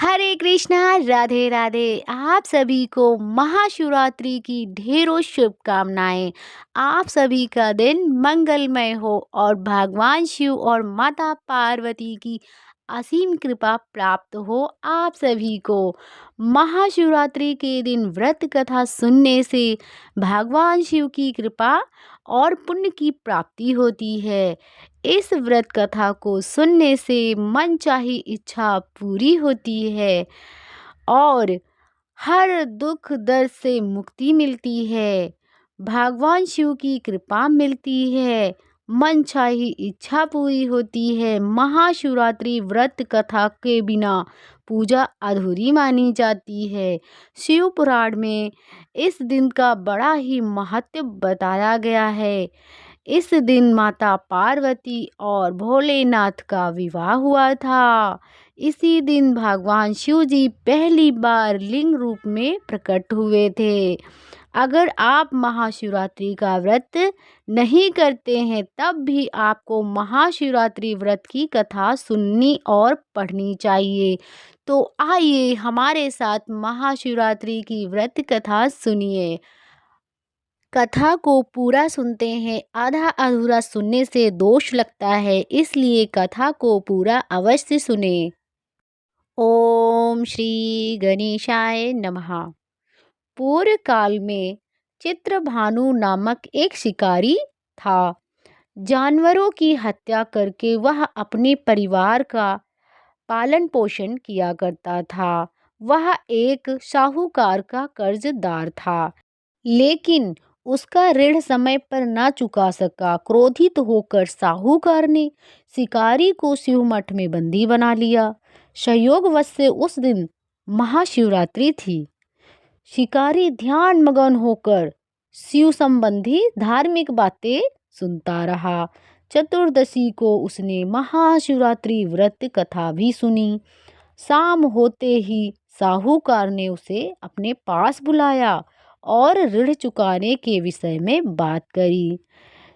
हरे कृष्णा, राधे राधे। आप सभी को महाशिवरात्रि की ढेरों शुभकामनाएं। आप सभी का दिन मंगलमय हो और भगवान शिव और माता पार्वती की असीम कृपा प्राप्त हो आप सभी को। महाशिवरात्रि के दिन व्रत कथा सुनने से भगवान शिव की कृपा और पुण्य की प्राप्ति होती है। इस व्रत कथा को सुनने से मन चाही इच्छा पूरी होती है और हर दुख दर्द से मुक्ति मिलती है। भगवान शिव की कृपा मिलती है, मन चाही इच्छा पूरी होती है। महाशिवरात्रि व्रत कथा के बिना पूजा अधूरी मानी जाती है। शिव पुराण में इस दिन का बड़ा ही महत्व बताया गया है। इस दिन माता पार्वती और भोलेनाथ का विवाह हुआ था। इसी दिन भगवान शिव जी पहली बार लिंग रूप में प्रकट हुए थे। अगर आप महाशिवरात्रि का व्रत नहीं करते हैं तब भी आपको महाशिवरात्रि व्रत की कथा सुननी और पढ़नी चाहिए। तो आइए हमारे साथ महाशिवरात्रि की व्रत कथा सुनिए। कथा को पूरा सुनते हैं, आधा अधूरा सुनने से दोष लगता है, इसलिए कथा को पूरा अवश्य सुने। ओम श्री गणेशाय नमः। पूर्व काल में चित्रभानु नामक एक शिकारी था। जानवरों की हत्या करके वह अपने परिवार का पालन पोषण किया करता था। वह एक साहूकार का कर्जदार था, लेकिन उसका ऋण समय पर ना चुका सका। क्रोधित होकर साहूकार ने शिकारी को शिव मठ में बंदी बना लिया। संयोगवश से उस दिन महाशिवरात्रि थी। शिकारी ध्यान मगन होकर शिव संबंधी धार्मिक बातें सुनता रहा। चतुर्दशी को उसने महाशिवरात्रि व्रत कथा भी सुनी। शाम होते ही साहूकार ने उसे अपने पास बुलाया और ऋण चुकाने के विषय में बात करी।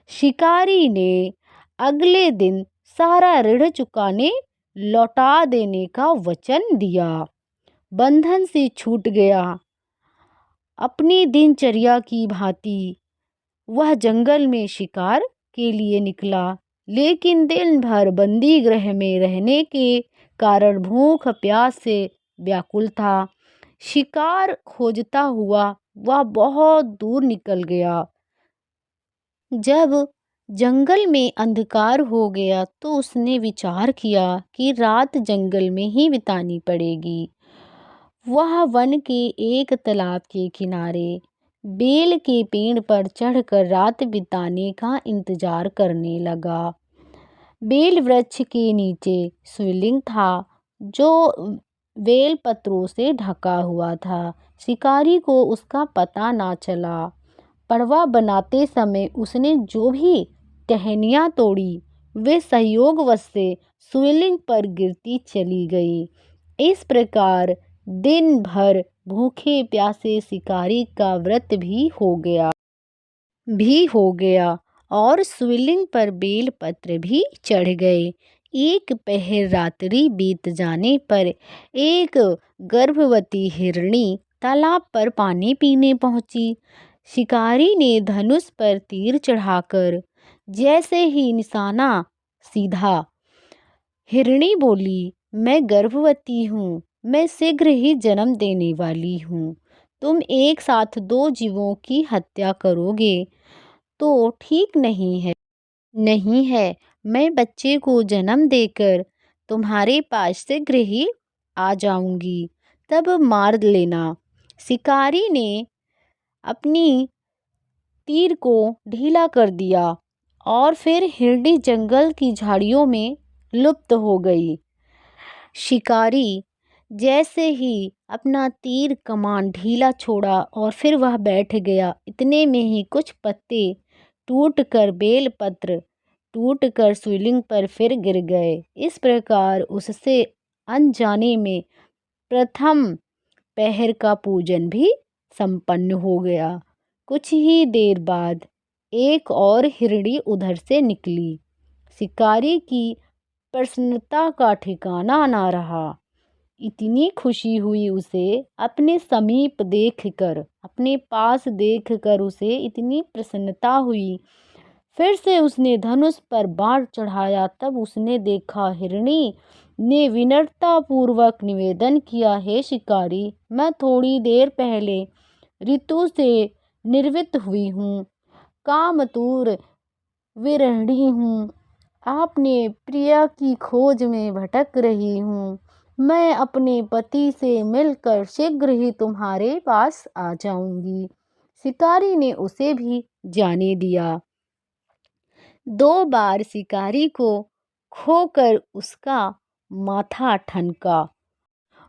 शिकारी ने अगले दिन सारा ऋण चुकाने लौटा देने का वचन दिया। बंधन से छूट गया। अपनी दिनचर्या की भांति वह जंगल में शिकार के लिए निकला, लेकिन दिन भर बंदी गृह में रहने के कारण भूख प्यास से व्याकुल था। शिकार खोजता हुआ वह बहुत दूर निकल गया। जब जंगल में अंधकार हो गया तो उसने विचार किया कि रात जंगल में ही बितानी पड़ेगी। वह वन के एक तालाब के किनारे बेल के पेड़ पर चढ़कर रात बिताने का इंतजार करने लगा। बेल वृक्ष के नीचे शिवलिंग था जो बेल पत्रों से ढका हुआ था। शिकारी को उसका पता ना चला। पड़वा बनाते समय उसने जो भी टहनियाँ तोड़ी वे संयोगवश से शिवलिंग पर गिरती चली गई। इस प्रकार दिन भर भूखे प्यासे शिकारी का व्रत भी हो गया और शिवलिंग पर बेल पत्र भी चढ़ गए। एक पहर रात्रि बीत जाने पर एक गर्भवती हिरणी तालाब पर पानी पीने पहुंची। शिकारी ने धनुष पर तीर चढ़ाकर जैसे ही निशाना सीधा, हिरणी बोली, मैं गर्भवती हूँ, मैं शीघ्र ही जन्म देने वाली हूँ। तुम एक साथ दो जीवों की हत्या करोगे तो ठीक नहीं है। मैं बच्चे को जन्म देकर तुम्हारे पास शीघ्र ही आ जाऊंगी, तब मार लेना। शिकारी ने अपनी तीर को ढीला कर दिया और फिर हिरणी जंगल की झाड़ियों में लुप्त हो गई। शिकारी जैसे ही अपना तीर कमान ढीला छोड़ा और फिर वह बैठ गया, इतने में ही कुछ पत्ते टूटकर बेल पत्र टूटकर शिवलिंग पर फिर गिर गए। इस प्रकार उससे अनजाने में प्रथम पहर का पूजन भी संपन्न हो गया। कुछ ही देर बाद एक और हिरणी उधर से निकली। शिकारी की प्रसन्नता का ठिकाना ना रहा। इतनी खुशी हुई उसे अपने समीप देखकर, अपने पास देखकर उसे इतनी प्रसन्नता हुई। फिर से उसने धनुष पर बाण चढ़ाया। तब उसने देखा हिरणी ने विनम्रता पूर्वक निवेदन किया, हे शिकारी, मैं थोड़ी देर पहले ऋतु से निवृत्त हुई हूँ, कामतुर विरहिणी हूँ, अपने प्रिय की खोज में भटक रही हूँ। मैं अपने पति से मिलकर शीघ्र ही तुम्हारे पास आ जाऊंगी। शिकारी ने उसे भी जाने दिया। 2 बार शिकारी को खोकर उसका माथा ठनका।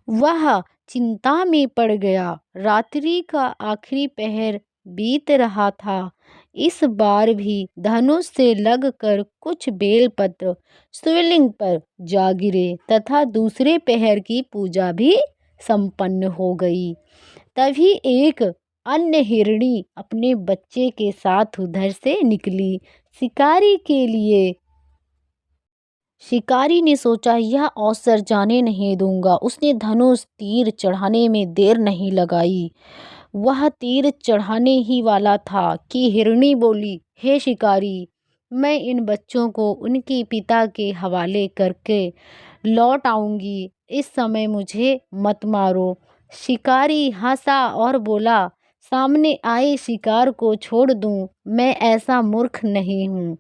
वह चिंता में पड़ गया। रात्रि का आखिरी पहर बीत रहा था। इस बार भी धनुष से लगकर कुछ बेलपत्र शिवलिंग पर जा गिरे तथा दूसरे पहर की पूजा भी संपन्न हो गई। तभी एक अन्य हिरणी अपने बच्चे के साथ उधर से निकली शिकारी के लिए। शिकारी ने सोचा, यह अवसर जाने नहीं दूंगा। उसने धनुष तीर चढ़ाने में देर नहीं लगाई। वह तीर चढ़ाने ही वाला था कि हिरणी बोली, हे शिकारी, मैं इन बच्चों को उनके पिता के हवाले करके लौट आऊंगी। इस समय मुझे मत मारो। शिकारी हंसा और बोला, सामने आए शिकार को छोड़ दूं, मैं ऐसा मूर्ख नहीं हूँ।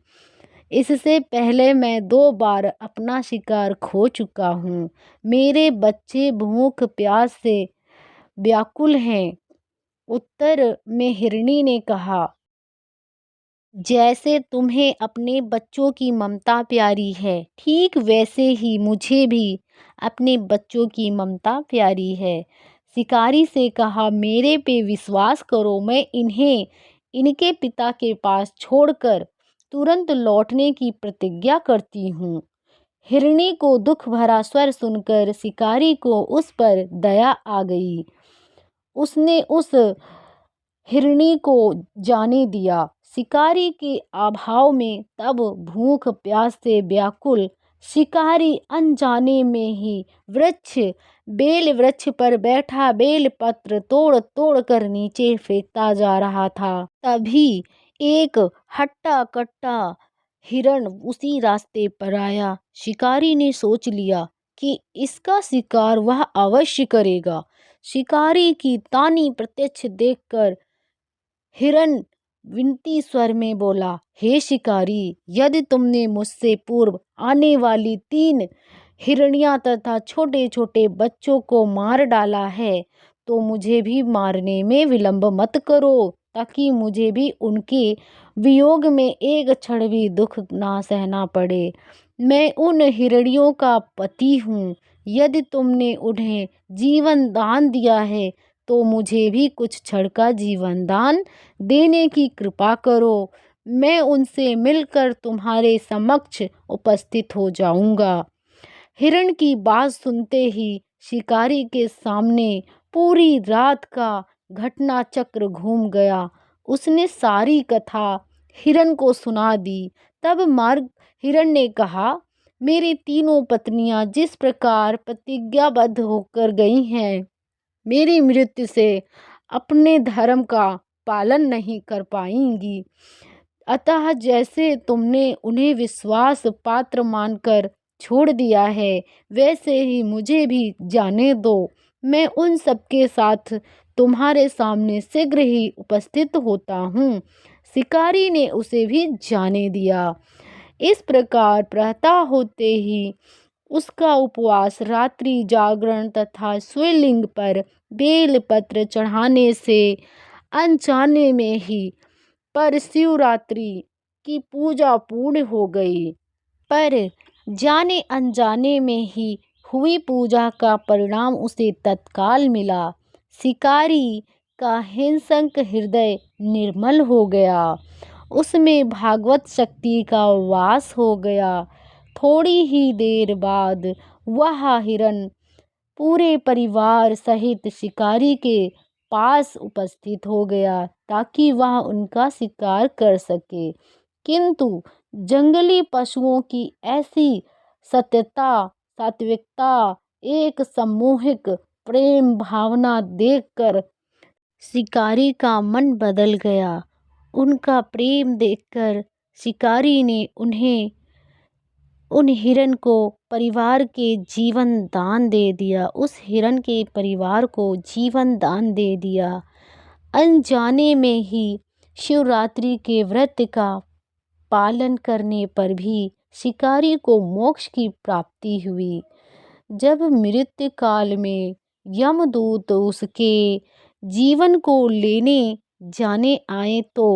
इससे पहले मैं 2 बार अपना शिकार खो चुका हूँ। मेरे बच्चे भूख प्यास से व्याकुल हैं। उत्तर में हिरणी ने कहा, जैसे तुम्हें अपने बच्चों की ममता प्यारी है, ठीक वैसे ही मुझे भी अपने बच्चों की ममता प्यारी है। शिकारी से कहा, मेरे पे विश्वास करो, मैं इन्हें इनके पिता के पास छोड़कर तुरंत लौटने की प्रतिज्ञा करती हूँ। हिरणी को दुख भरा स्वर सुनकर शिकारी को उस पर दया आ गई। उसने उस हिरणी को जाने दिया। शिकारी के अभाव में तब भूख प्यास से व्याकुल शिकारी अनजाने में ही बेल वृक्ष पर बैठा बेल पत्र तोड़ तोड़ कर नीचे फेंकता जा रहा था। तभी एक हट्टा कट्टा हिरण उसी रास्ते पर आया। शिकारी ने सोच लिया कि इसका शिकार वह अवश्य करेगा। शिकारी की तानी प्रत्यक्ष देखकर हिरन विनती स्वर में बोला, हे शिकारी, यदि तुमने मुझसे पूर्व आने वाली 3 हिरनियां तथा छोटे छोटे बच्चों को मार डाला है तो मुझे भी मारने में विलंब मत करो, ताकि मुझे भी उनके वियोग में एक क्षण भी दुख ना सहना पड़े। मैं उन हिरनियों का पति हूँ। यदि तुमने उन्हें जीवन दान दिया है तो मुझे भी कुछ क्षण का जीवन दान देने की कृपा करो। मैं उनसे मिलकर तुम्हारे समक्ष उपस्थित हो जाऊंगा। हिरण की बात सुनते ही शिकारी के सामने पूरी रात का घटना चक्र घूम गया। उसने सारी कथा हिरण को सुना दी। तब मार्ग हिरण ने कहा, मेरी तीनों पत्नियां जिस प्रकार प्रतिज्ञाबद्ध होकर गई हैं, मेरी मृत्यु से अपने धर्म का पालन नहीं कर पाएंगी। अतः जैसे तुमने उन्हें विश्वास पात्र मानकर छोड़ दिया है, वैसे ही मुझे भी जाने दो। मैं उन सबके साथ तुम्हारे सामने शीघ्र ही उपस्थित होता हूँ। शिकारी ने उसे भी जाने दिया। इस प्रकार प्रातः होते ही उसका उपवास, रात्रि जागरण तथा शिवलिंग पर बेलपत्र चढ़ाने से अनजाने में ही पर शिवरात्रि की पूजा पूर्ण हो गई। पर जाने अनजाने में ही हुई पूजा का परिणाम उसे तत्काल मिला। शिकारी का हिंसक हृदय निर्मल हो गया। उसमें भागवत शक्ति का वास हो गया। थोड़ी ही देर बाद वह हिरण पूरे परिवार सहित शिकारी के पास उपस्थित हो गया ताकि वह उनका शिकार कर सके। किंतु जंगली पशुओं की ऐसी सत्यता, सात्विकता एक सम्मोहक प्रेम भावना देखकर शिकारी का मन बदल गया। उनका प्रेम देखकर शिकारी ने उन हिरन को परिवार के जीवन दान दे दिया। उस हिरन के परिवार को जीवन दान दे दिया। अनजाने में ही शिवरात्रि के व्रत का पालन करने पर भी शिकारी को मोक्ष की प्राप्ति हुई। जब मृत्यु काल में यमदूत उसके जीवन को लेने जाने आए तो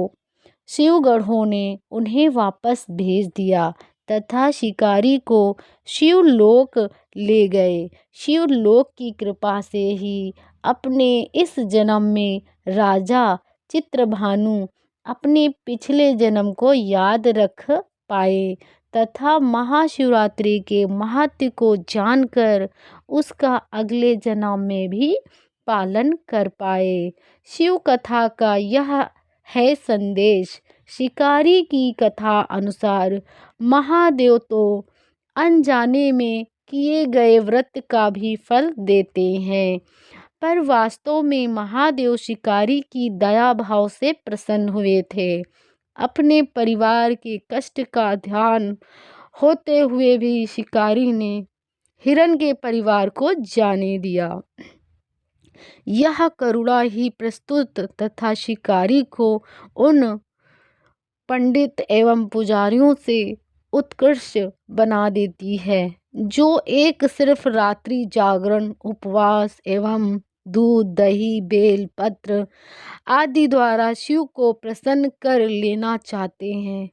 शिवगढ़ों ने उन्हें वापस भेज दिया तथा शिकारी को शिवलोक ले गए। शिवलोक की कृपा से ही अपने इस जन्म में राजा चित्रभानु अपने पिछले जन्म को याद रख पाए तथा महाशिवरात्रि के महत्व को जानकर उसका अगले जन्म में भी पालन कर पाए। शिव कथा का यह है संदेश। शिकारी की कथा अनुसार महादेव तो अनजाने में किए गए व्रत का भी फल देते हैं, पर वास्तव में महादेव शिकारी की दया भाव से प्रसन्न हुए थे। अपने परिवार के कष्ट का ध्यान होते हुए भी शिकारी ने हिरन के परिवार को जाने दिया। यह करुणा ही प्रस्तुत तथा शिकारी को उन पंडित एवं पुजारियों से उत्कृष्ट बना देती है जो एक सिर्फ रात्रि जागरण, उपवास एवं दूध, दही, बेल पत्र आदि द्वारा शिव को प्रसन्न कर लेना चाहते हैं।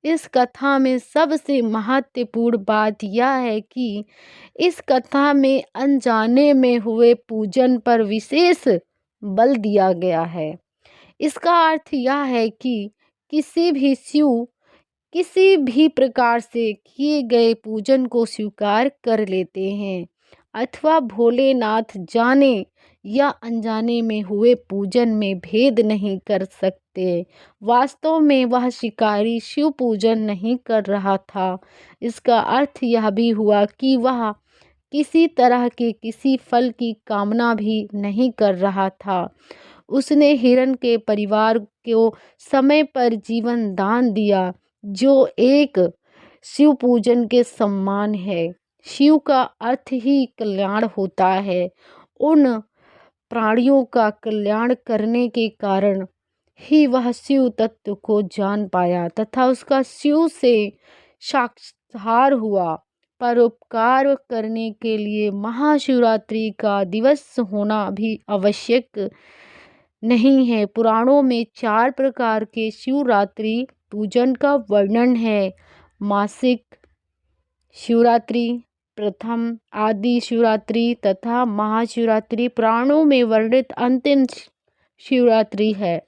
इस कथा में सबसे महत्वपूर्ण बात यह है कि इस कथा में अनजाने में हुए पूजन पर विशेष बल दिया गया है। इसका अर्थ यह है कि किसी भी प्रकार से किए गए पूजन को स्वीकार कर लेते हैं अथवा भोलेनाथ जाने या अनजाने में हुए पूजन में भेद नहीं कर सकते। वास्तव में वह शिकारी शिव पूजन नहीं कर रहा था। इसका अर्थ यह भी हुआ कि वह किसी तरह के किसी फल की कामना भी नहीं कर रहा था। उसने हिरन के परिवार को समय पर जीवन दान दिया, जो एक शिव पूजन के सम्मान है। शिव का अर्थ ही कल्याण होता है। उन प्राणियों का कल्याण करने के कारण ही वह शिव तत्व को जान पाया तथा उसका शिव से साक्षात्कार हुआ। परोपकार करने के लिए महाशिवरात्रि का दिवस होना भी आवश्यक नहीं है। पुराणों में 4 प्रकार के शिवरात्रि पूजन का वर्णन है। मासिक शिवरात्रि, प्रथम आदि शिवरात्रि तथा महाशिवरात्रि पुराणों में वर्णित अंतिम शिवरात्रि है।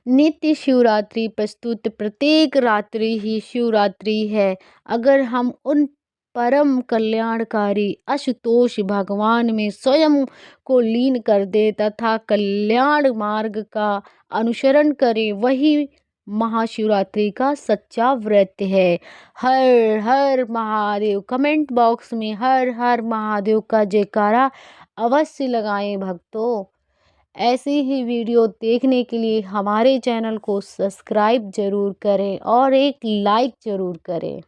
नित्य शिवरात्रि प्रस्तुत प्रत्येक रात्रि ही शिवरात्रि है। अगर हम उन परम कल्याणकारी आशुतोष भगवान में स्वयं को लीन कर दे तथा कल्याण मार्ग का अनुसरण करें, वही महाशिवरात्रि का सच्चा व्रत है। हर हर महादेव। कमेंट बॉक्स में हर हर महादेव का जयकारा अवश्य लगाएं भक्तों। ऐसी ही वीडियो देखने के लिए हमारे चैनल को सब्सक्राइब जरूर करें और एक लाइक जरूर करें।